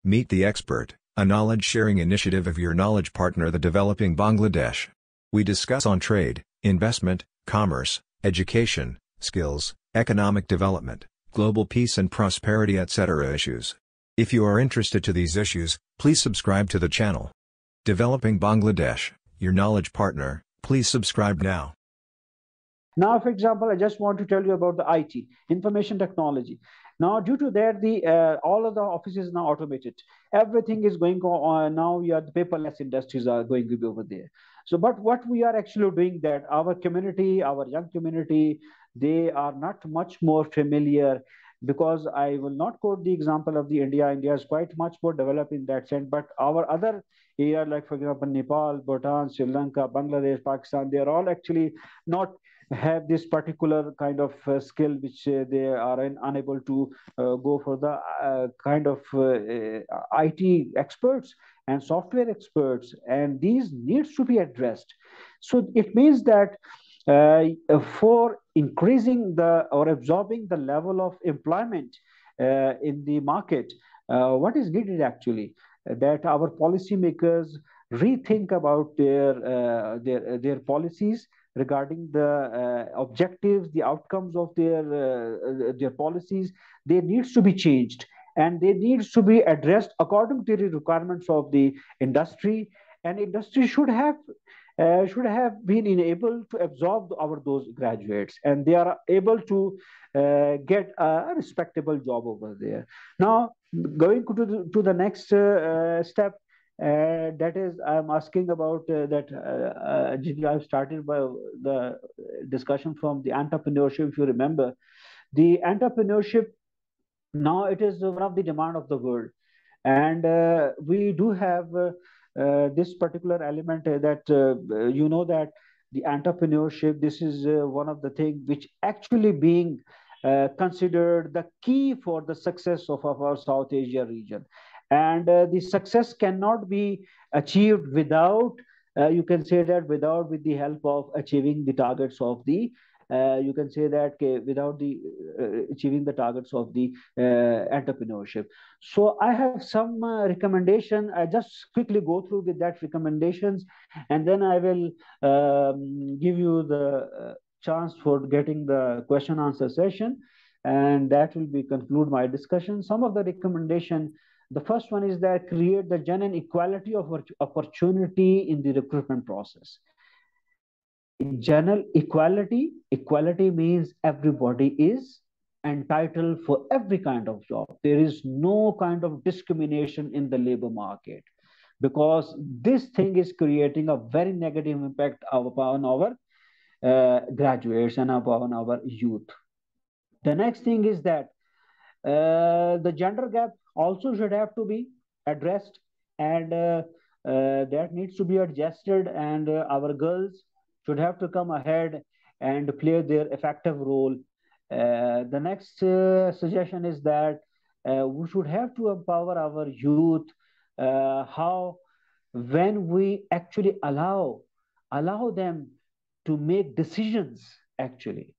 Meet the Expert, a knowledge-sharing initiative of your knowledge partner, the Developing Bangladesh. We discuss on trade, investment, commerce, education, skills, economic development, global peace and prosperity, etc. issues. If you are interested to these issues, please subscribe to the channel. Developing Bangladesh, your knowledge partner, please subscribe now. Now, for example, I just want to tell you about the IT, information technology. Now, due to that, all of the offices now automated. Everything is going on now. The paperless industries are going to be over there. So, but what we are actually doing that our community, our young community, they are not much more familiar, because I will not quote the example of the India. India is quite much more developed in that sense. But our other area, like for example, Nepal, Bhutan, Sri Lanka, Bangladesh, Pakistan, they are all actually not have this particular kind of skill, which they are unable to go for the kind of IT experts and software experts, and these needs to be addressed. So it means that for increasing the or absorbing the level of employment in the market, what is needed actually that our policymakers rethink about their policies regarding the objectives, the outcomes of their policies. They needs to be changed, and they needs to be addressed according to the requirements of the industry. And industry should have been enabled to absorb those graduates, and they are able to get a respectable job over there. Now, going to the next step, that is, I'm asking about Gigi, I've started by the discussion from the entrepreneurship. If you remember, the entrepreneurship, now it is one of the demand of the world. And we do have this particular element that, that the entrepreneurship, this is one of the things which actually being considered the key for the success of our South Asia region. And the success cannot be achieved without, you can say that, without with the help of achieving the targets of the, you can say that without the achieving the targets of the entrepreneurship. So I have some recommendation. I just quickly go through with that recommendations, and then I will give you the chance for getting the question answer session, and that will be conclude my discussion. Some of the recommendation. The first one is that create the genuine equality of opportunity in the recruitment process. General equality, equality means everybody is entitled for every kind of job. There is no kind of discrimination in the labor market, because this thing is creating a very negative impact upon our graduates and upon our youth. The next thing is that the gender gap also should have to be addressed, and that needs to be adjusted, and our girls should have to come ahead and play their effective role. The next suggestion is that we should have to empower our youth. How when we actually allow them to make decisions, actually,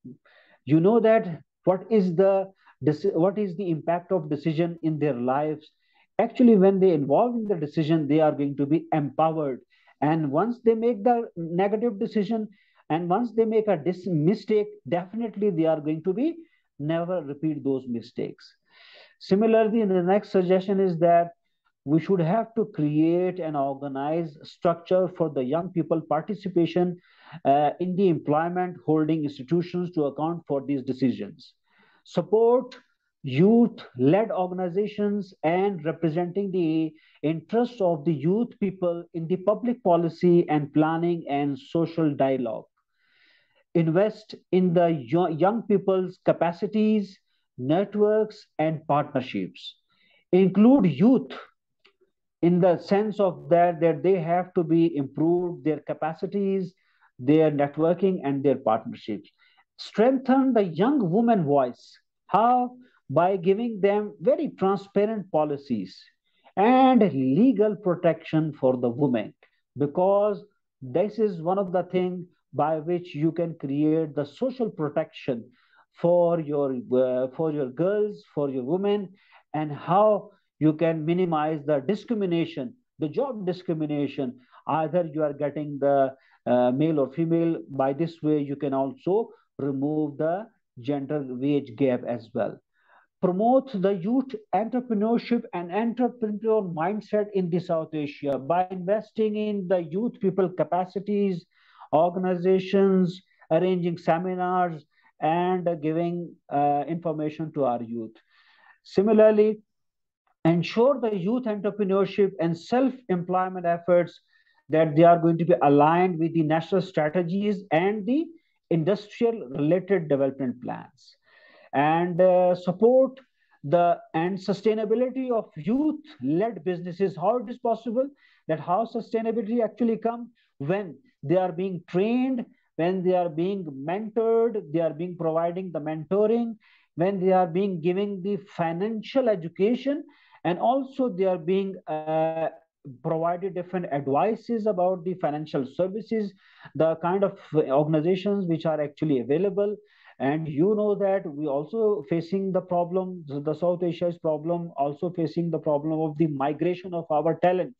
that what is the impact of decision in their lives. Actually, when they involve in the decision, they are going to be empowered. And once they make the negative decision, and once they make a mistake, definitely they are going to be never repeat those mistakes. Similarly, the next suggestion is that we should have to create and organize structure for the young people participation in the employment holding institutions to account for these decisions. Support youth-led organizations and representing the interests of the youth people in the public policy and planning and social dialogue. Invest in the young people's capacities, networks, and partnerships. Include youth in the sense of that they have to be improved their capacities, their networking, and their partnerships. Strengthen the young woman voice. How? By giving them very transparent policies and legal protection for the women, because this is one of the things by which you can create the social protection for your girls, for your women, and how You can minimize the discrimination, the job discrimination. Either you are getting the male or female. By this way, you can also remove the gender wage gap as well. Promote the youth entrepreneurship and entrepreneur mindset in the South Asia by investing in the youth people capacities, organizations, arranging seminars, and giving information to our youth. Similarly, ensure the youth entrepreneurship and self-employment efforts that they are going to be aligned with the national strategies and the industrial related development plans, and support the and sustainability of youth led businesses. How it is possible, that how sustainability actually come when they are being trained, when they are being mentored, they are being providing the mentoring, when they are being giving the financial education, and also they are being provided different advices about the financial services, the kind of organizations which are actually available. And you know that we also facing the problem, the South Asia's problem, also facing the problem of the migration of our talent.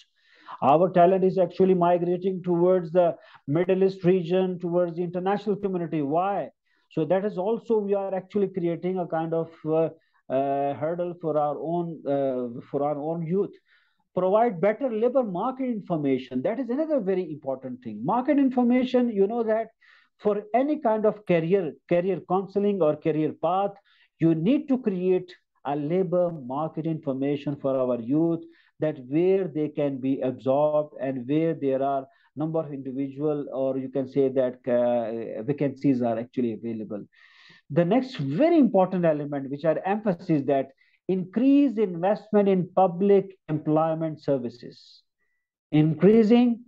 Our talent is actually migrating towards the Middle East region, towards the international community. Why? So that is also we are actually creating a kind of hurdle for our own youth. Provide better labor market information. That is another very important thing. Market information, you know that for any kind of career counseling or career path, you need to create a labor market information for our youth, that where they can be absorbed and where there are number of individual, or you can say that vacancies are actually available. The next very important element which are emphasis, that increase investment in public employment services. Increasing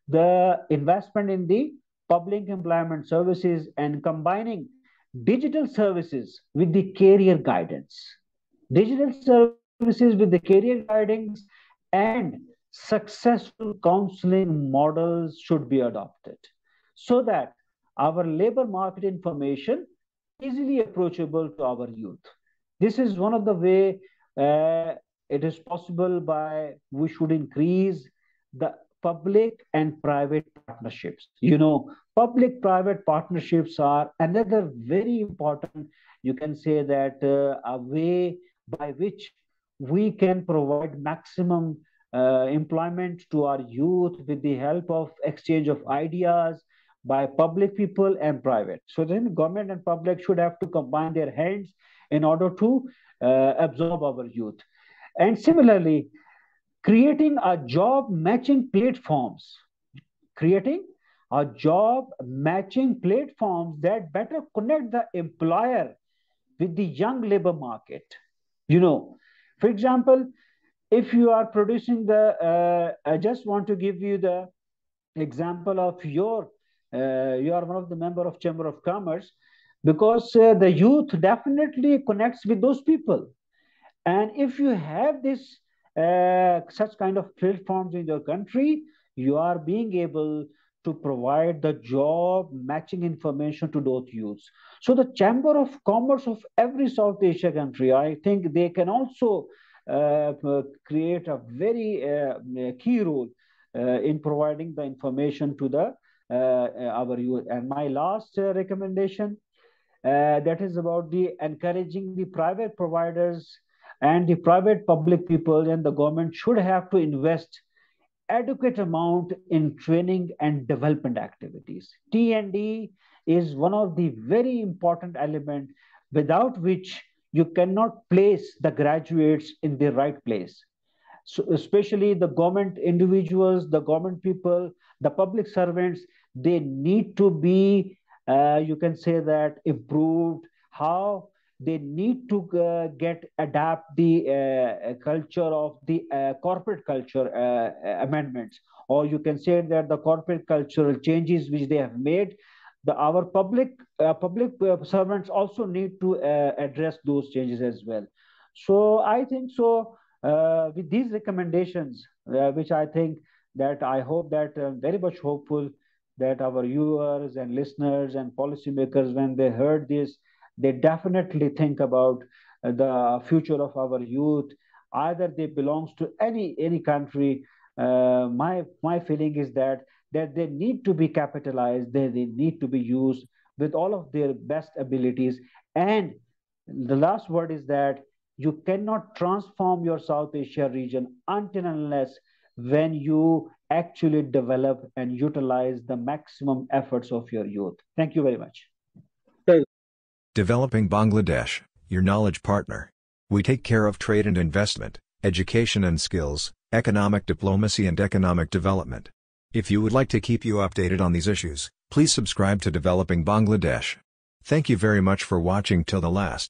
the investment in the public employment services and combining digital services with the career guidance. Digital services with the career guidance and successful counseling models should be adopted, so that our labor market information easily approachable to our youth. This is one of the way it is possible. By we should increase the public and private partnerships. You know, public private partnerships are another very important, you can say that a way by which we can provide maximum employment to our youth with the help of exchange of ideas by public people and private. So then government and public should have to combine their hands in order to absorb our youth. And similarly, creating a job matching platforms, creating a job matching platforms that better connect the employer with the young labor market. You know, for example, if you are producing the, I just want to give you the example of your, you are one of the member of Chamber of Commerce, because the youth definitely connects with those people. And if you have this such kind of platforms in your country, you are being able to provide the job matching information to those youths. So the Chamber of Commerce of every South Asia country, I think they can also create a very key role in providing the information to the our youth. And my last recommendation, that is about the encouraging the private providers and the private public people, and the government should have to invest adequate amount in training and development activities. T&D is one of the very important element without which you cannot place the graduates in the right place. So especially the government individuals, the government people, the public servants, they need to be, you can say that, improved. How they need to get adapt the culture of the corporate culture amendments, or you can say that the corporate cultural changes which they have made. The our public servants also need to address those changes as well. So I think so, with these recommendations, which I think that I hope that very much hopeful that our viewers and listeners and policymakers, when they heard this, they definitely think about the future of our youth, either they belongs to any country. My feeling is that they need to be capitalized, they need to be used with all of their best abilities. And the last word is that you cannot transform your South Asia region until and unless when you actually develop and utilize the maximum efforts of your youth. Thank you very much. Developing Bangladesh, your knowledge partner. We take care of trade and investment, education and skills, economic diplomacy and economic development. If you would like to keep you updated on these issues, please subscribe to Developing Bangladesh. Thank you very much for watching till the last.